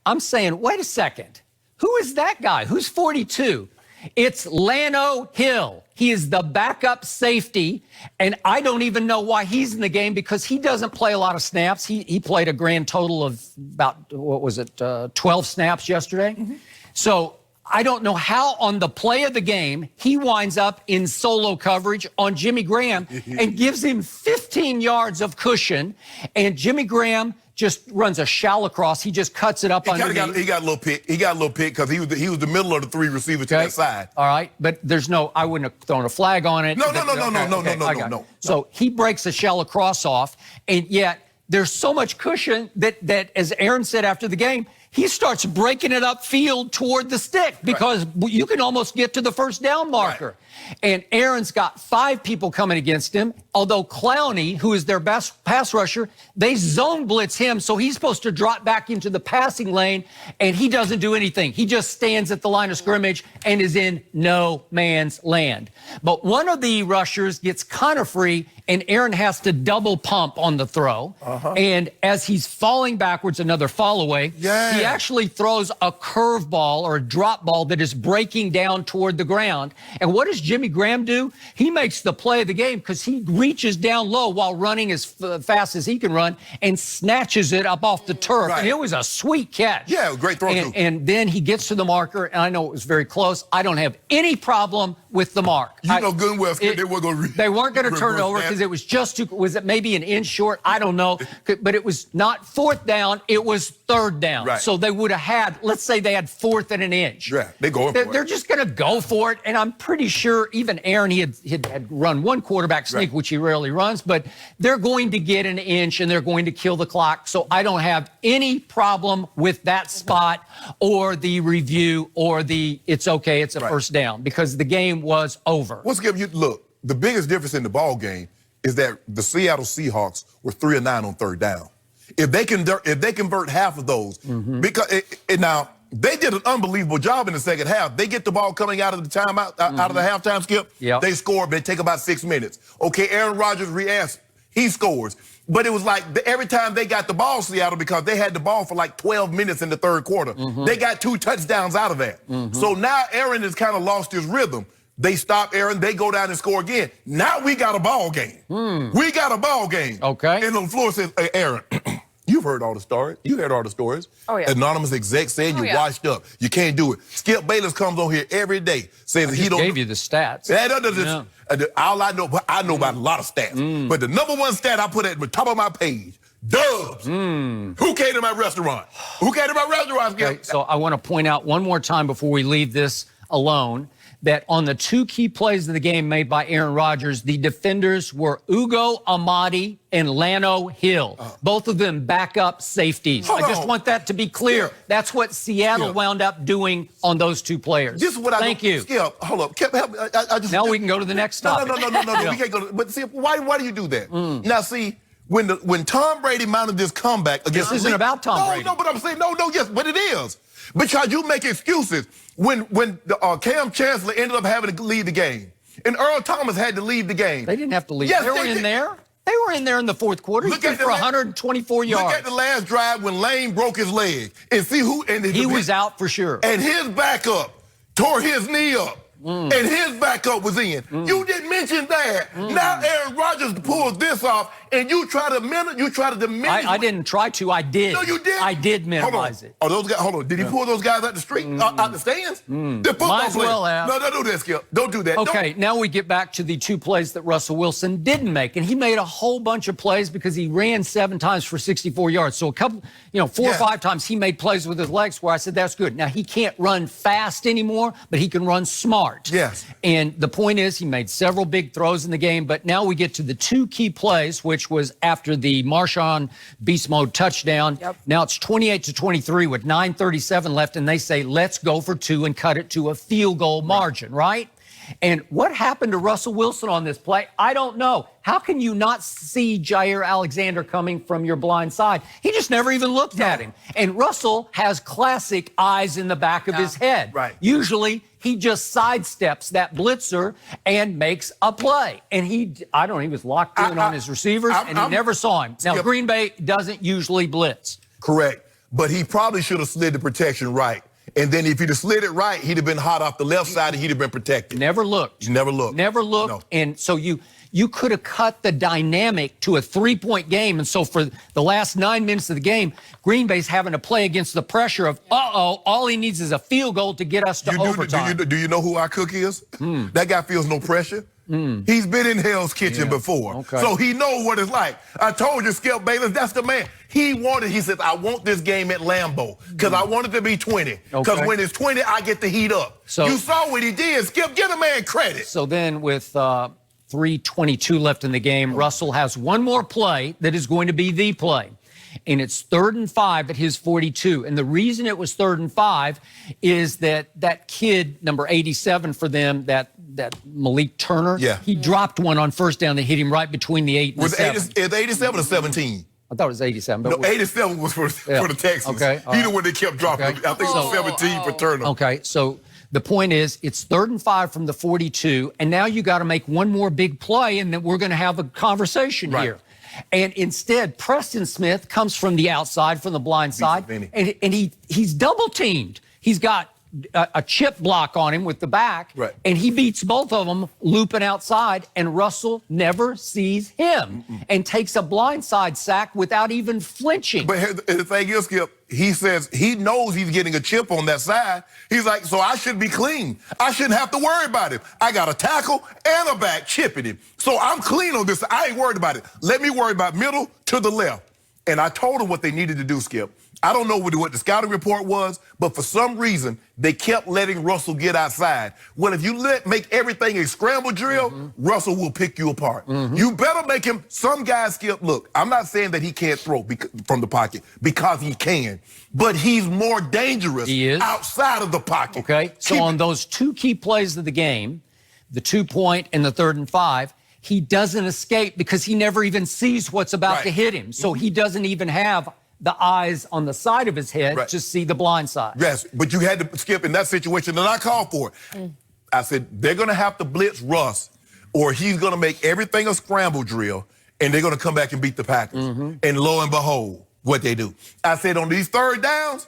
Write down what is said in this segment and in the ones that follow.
I'm saying, wait a second. Who is that guy? Who's 42? It's Lano Hill. He is the backup safety, and I don't even know why he's in the game because he doesn't play a lot of snaps. He played a grand total of about, 12 snaps yesterday. So I don't know how on the play of the game he winds up in solo coverage on Jimmy Graham and gives him 15 yards of cushion, and Jimmy Graham just runs a shallow cross. He just cuts it up underneath. He got a little pick. He got a little pick because he was the middle of the three receivers to that side. All right, but I wouldn't have thrown a flag on it. No. So he breaks a shallow cross off, and yet there's so much cushion that as Aaron said after the game, he starts breaking it upfield toward the stick because you can almost get to the first down marker. And Aaron's got 5 people coming against him, although Clowney, who is their best pass rusher, they zone blitz him, so he's supposed to drop back into the passing lane, and he doesn't do anything. He just stands at the line of scrimmage and is in no man's land. But one of the rushers gets kind of free, and Aaron has to double pump on the throw. And as he's falling backwards, another fall away, he actually throws a curve ball or a drop ball that is breaking down toward the ground. And what does Jimmy Graham do? He makes the play of the game because he reaches down low while running as fast as he can run and snatches it up off the turf. And it was a sweet catch. Yeah, great throw, too. And then he gets to the marker, and I know it was very close. I don't have any problem with the mark. You know good and well they weren't going to turn it over because it was just too, was it maybe an inch short? I don't know. But it was not 4th down, it was 3rd down. So they would have had, let's say they had 4th and an inch. They're going for it. They're just going to go for it, and I'm pretty sure even Aaron, he had run one quarterback sneak, which he rarely runs, but they're going to get an inch, and they're going to kill the clock. So I don't have any problem with that spot or the review or it's okay, it's a first down, because the game was over. Look, the biggest difference in the ball game is that the Seattle Seahawks were 3 of 9 on 3rd down. If they convert half of those, because now they did an unbelievable job in the second half. They get the ball coming out of the timeout, out of the halftime skip. They score, but they take about 6 minutes. Okay, Aaron Rodgers reacts. He scores. But it was like every time they got the ball, Seattle, because they had the ball for like 12 minutes in the 3rd quarter, they got 2 touchdowns out of that. So now Aaron has kind of lost his rhythm. They stop Aaron. They go down and score again. Now we got a ball game. We got a ball game. Okay. And LaFleur says, hey, Aaron, you've heard all the stories. You heard all the stories. Anonymous exec saying you're washed up. You can't do it. Skip Bayless comes on here every day saying he don't gave you the stats. All I know about a lot of stats. But the number 1 stat I put at the top of my page, Dubs. Who came to my restaurant? Who came to my restaurant? Okay, so I want to point out one more time before we leave this alone that on the 2 key plays of the game made by Aaron Rodgers, the defenders were Ugo Amadi and Lano Hill. Both of them backup safeties. I just want that to be clear. That's what Seattle wound up doing on those 2 players. This is what Thank you. Skip, hold up. Help me. Now we can go to the next topic. No. We can't go. But see, why do you do that? Now, see, when Tom Brady mounted this comeback against this isn't about Tom Brady. No, but I'm saying yes, but it is. Because you make excuses. When Cam Chancellor ended up having to leave the game, and Earl Thomas had to leave the game. They didn't have to leave. Yes, they were in there. They were in there in the 4th quarter. He threw for 124 yards. Look at the last drive when Lane broke his leg and see who. And he was out for sure. And his backup tore his knee up. And his backup was in. You didn't mention that. Now Aaron Rodgers pulls this off, and you try to diminish. I didn't try to. I did. No, you did. I did minimize it. Oh, those guys. Hold on. Did he pull those guys out the street, out the stands? Might as well have. No, don't do that, Skip. Don't do that. Okay, now we get back to the 2 plays that Russell Wilson didn't make, and he made a whole bunch of plays because he ran 7 times for 64 yards. So a couple, 4 or 5 times he made plays with his legs where I said that's good. Now he can't run fast anymore, but he can run smart. Yes. And the point is, he made several big throws in the game, but now we get to the 2 key plays, which was after the Marshawn beast mode touchdown. Now it's 28-23 with 9:37 left, and they say, let's go for 2 and cut it to a field goal margin, right? And what happened to Russell Wilson on this play? I don't know. How can you not see Jair Alexander coming from your blind side? He just never even looked at him. And Russell has classic eyes in the back of his head. Usually, he just sidesteps that blitzer and makes a play. And he was locked in on his receivers, and he never saw him. Now, Green Bay doesn't usually blitz. Correct. but he probably should have slid the protection right. And then if he'd have slid it right, he'd have been hot off the left side and he'd have been protected. Never looked. Never looked. Never looked. No. And so you could have cut the dynamic to a 3-point game. And so for the last 9 minutes of the game, Green Bay's having to play against the pressure of, all he needs is a field goal to get us to overtime. Do you know who our cook is? That guy feels no pressure. He's been in Hell's Kitchen before. Okay. So he knows what it's like. I told you, Skip Bayless, that's the man. He said, I want this game at Lambeau because I want it to be 20. Because when it's 20, I get to heat up. So you saw what he did. Skip, give the man credit. So then with 3:22 left in the game, Russell has one more play that is going to be the play. And it's 3rd and 5 at his 42. And the reason it was 3rd and 5 is that kid, number 87 for them, that Malik Turner, he dropped one on first down that hit him right between the 8 and the 7. Is 87 or 17? I thought it was 87. But no, 87 was for the Texans. Okay. He the one they kept dropping. Okay. I think it was 17 for Turner. Okay, so the point is it's 3rd and 5 from the 42, and now you got to make one more big play, and then we're going to have a conversation here. And instead, Preston Smith comes from the outside, from the blind side, and he's double teamed. He's got a chip block on him with the back, and he beats both of them looping outside, and Russell never sees him and takes a blindside sack without even flinching. But the thing is, Skip, he says he knows he's getting a chip on that side. He's like, so I should be clean. I shouldn't have to worry about him. I got a tackle and a back chipping him. So I'm clean on this. I ain't worried about it. Let me worry about middle to the left. And I told him what they needed to do, Skip. I don't know what the scouting report was, but for some reason, they kept letting Russell get outside. Well, if you make everything a scramble drill, Russell will pick you apart. You better make him, some guys, Skip, look, I'm not saying that he can't throw from the pocket, because he can, but he's more dangerous outside of the pocket. Okay, so on those two key plays of the game, the 2-point and the 3rd and 5, he doesn't escape because he never even sees what's about to hit him. So he doesn't even have the eyes on the side of his head to see the blind side. Yes, but you had to, Skip, in that situation, and I called for it. I said, they're going to have to blitz Russ, or he's going to make everything a scramble drill, and they're going to come back and beat the Packers. And lo and behold, what they do. I said, on these 3rd downs,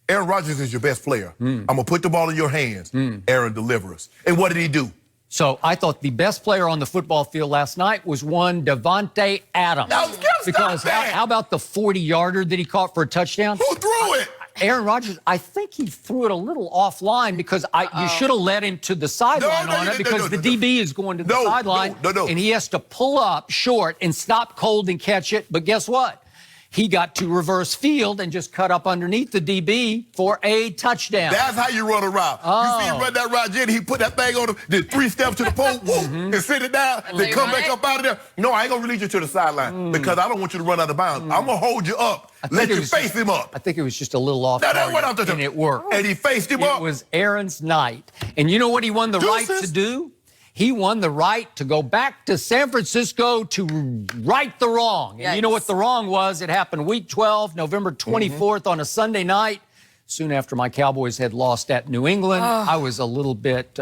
Aaron Rodgers is your best player. I'm going to put the ball in your hands. Aaron delivers. And what did he do? So I thought the best player on the football field last night was one Devontae Adams. Because how about the 40-yarder that he caught for a touchdown? Who threw it? Aaron Rodgers, I think he threw it a little offline because you should have led him to the sideline on it because the DB is going to the sideline and he has to pull up short and stop cold and catch it. But guess what? He got to reverse field and just cut up underneath the DB for a touchdown. That's how you run a route. You see him run that route, Jenny, he put that thing on him, did 3 steps to the pole, and sit it down, then come back up out of there. No, I ain't going to release you to the sideline because I don't want you to run out of bounds. I'm going to hold you up, let you face him up. I think it was just a little off target, and it worked. And he faced him up. It was Aaron's night. And you know what he won the right to do? He won the right to go back to San Francisco to right the wrong. And you know what the wrong was? It happened week 12, November 24th on a Sunday night. Soon after my Cowboys had lost at New England, I was a little bit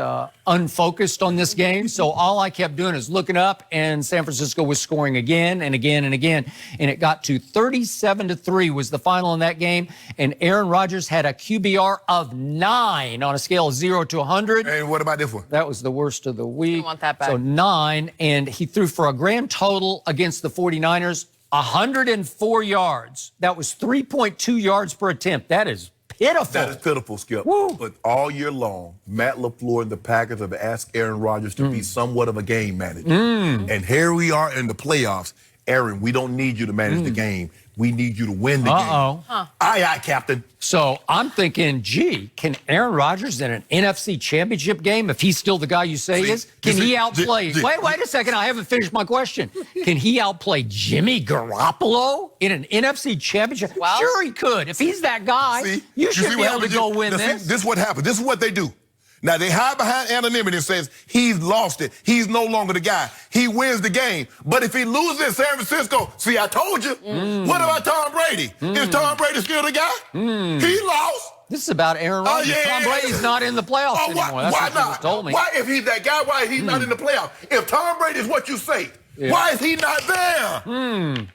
unfocused on this game. So all I kept doing is looking up, and San Francisco was scoring again and again and again. And it got to 37-3 was the final in that game. And Aaron Rodgers had a QBR of 9 on a scale of 0 to 100. And what about this one? That was the worst of the week. I want that back. So 9, and he threw for a grand total against the 49ers, 104 yards. That was 3.2 yards per attempt. That is pitiful. That is pitiful, Skip. Woo. But all year long, Matt LaFleur and the Packers have asked Aaron Rodgers to be somewhat of a game manager. And here we are in the playoffs. Aaron, we don't need you to manage the game. We need you to win the game. Aye, Captain. So I'm thinking, gee, can Aaron Rodgers in an NFC championship game, if he's still the guy you say he is, can he outplay? Wait a second. I haven't finished my question. Can he outplay Jimmy Garoppolo in an NFC championship? Well, sure he could. If he's that guy, you should be able to go win this. This is what happens. This is what they do. Now, they hide behind anonymity and says he's lost it. He's no longer the guy. He wins the game. But if he loses in San Francisco, see, I told you. What about Tom Brady? Is Tom Brady still the guy? He lost. This is about Aaron Rodgers. Tom Brady's not in the playoffs anymore. That's what you just told me. Why, if he's that guy, why is he not in the playoffs? If Tom Brady is what you say, why is he not there?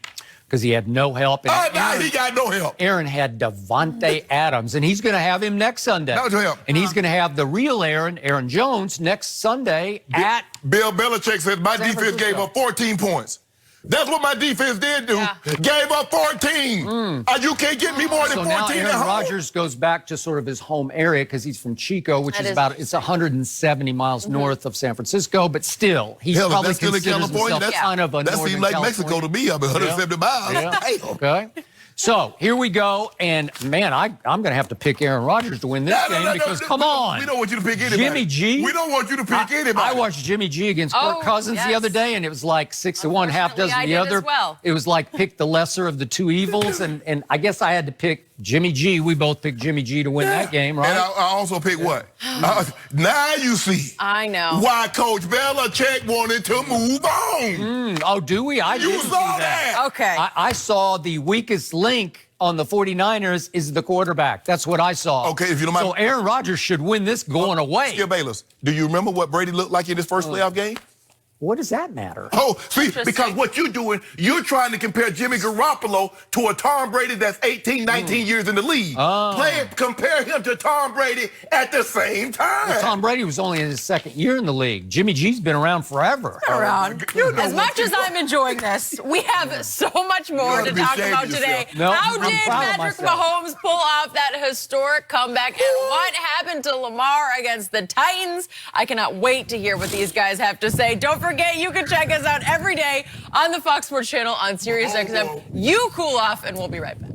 because he had no help. And Now he got no help. Aaron had Devontae Adams, and he's going to have him next Sunday. No help. And he's going to have the real Aaron Jones, next Sunday at Bill Belichick said my defense gave up 14 points. That's what my defense did do. Yeah. Gave up 14. You can't get me more than 14 now at Aaron home. Rodgers goes back to sort of his home area because he's from Chico, which That is is about, it's 170 miles north of San Francisco, but still, he Hell, if probably that's still in considers California, himself kind of a that Northern seems like California. Mexico to me. I mean, 170 miles. Yeah. Damn. Okay. So here we go, and man, I'm going to have to pick Aaron Rodgers to win this game because come on, We don't want you to pick anybody. Jimmy G. We don't want you to pick anybody. I watched Jimmy G against Kirk Cousins the yes. other day, and it was like 6-1, half dozen Unfortunately, the I did other. as well. It was like pick the lesser of the two evils, and I guess I had to pick Jimmy G. We both picked Jimmy G to win that game, right? And I also pick what? Now you see I know. why Coach Belichick wanted to move on. Oh, do we? I You didn't saw see that. Okay. I saw the weakest link on the 49ers is the quarterback. That's what I saw. Okay, if you don't mind. So Aaron Rodgers should win this going away. Skip Bayless, do you remember what Brady looked like in his first playoff game? What does that matter? Oh, see, Interesting. because what you're doing, you're trying to compare Jimmy Garoppolo to a Tom Brady that's 18, 19 years in the league. Compare him to Tom Brady at the same time. Tom Brady was only in his second year in the league. Jimmy G's been around forever. Around. You know As what much you as I'm enjoying this, we have so much more ought to to be talk ashamed about of today. yourself. No, How I'm did proud of Patrick myself. Mahomes pull off that historic comeback? And what happened to Lamar against the Titans? I cannot wait to hear what these guys have to say. Don't forget, you can check us out every day on the Fox Sports Channel on SiriusXM. You cool off, and we'll be right back.